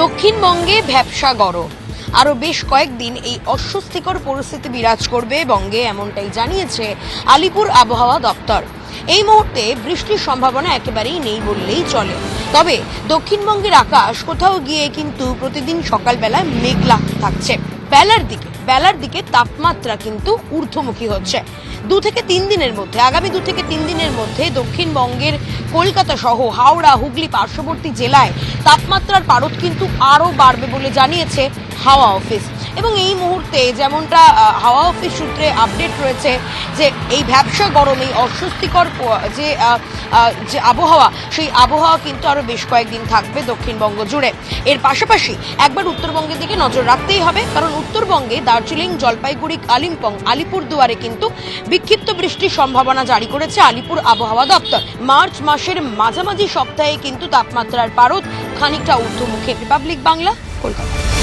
দক্ষিণবঙ্গে ভ্যাপসা গরম, আরও বেশ কয়েকদিন এই অস্বস্তিকর পরিস্থিতি বিরাজ করবে বঙ্গে, এমনটাই জানিয়েছে আলিপুর আবহাওয়া দপ্তর। এই মুহূর্তে বৃষ্টির সম্ভাবনা একেবারেই নেই বললেই চলে। তবে দক্ষিণবঙ্গের আকাশ কোথাও গিয়ে কিন্তু প্রতিদিন সকালবেলায় মেঘলা থাকছে। বেলার দিকে তাপমাত্রা কিন্তু ঊর্ধ্বমুখী হচ্ছে। আগামী 2 থেকে 3 দিনের মধ্যে দক্ষিণবঙ্গের কলকাতা সহ হাওড়া, হুগলি পার্শ্ববর্তী জেলায় তাপমাত্রার পারদ কিন্তু আরও বাড়বে বলে জানিয়েছে হাওয়া অফিস। এবং এই মুহূর্তে যেমনটা হাওয়া অফিস সূত্রে আপডেট রয়েছে যে এই ভ্যাপসা গরম, এই অস্বস্তিকর যে আবহাওয়া, সেই আবহাওয়া কিন্তু আরও বেশ কয়েকদিন থাকবে দক্ষিণবঙ্গ জুড়ে। এর পাশাপাশি একবার উত্তরবঙ্গের দিকে নজর রাখতেই হবে, কারণ উত্তরবঙ্গে দার্জিলিং, জলপাইগুড়ি, কালিম্পং, আলিপুরদুয়ারে কিন্তু বিক্ষিপ্ত বৃষ্টির সম্ভাবনা জারি করেছে আলিপুর আবহাওয়া দপ্তর। মার্চ মাসের মাঝামাঝি সপ্তাহে কিন্তু তাপমাত্রার পারদ খানিকটা ঊর্ধ্বমুখী। রিপাবলিক বাংলা, কলকাতা।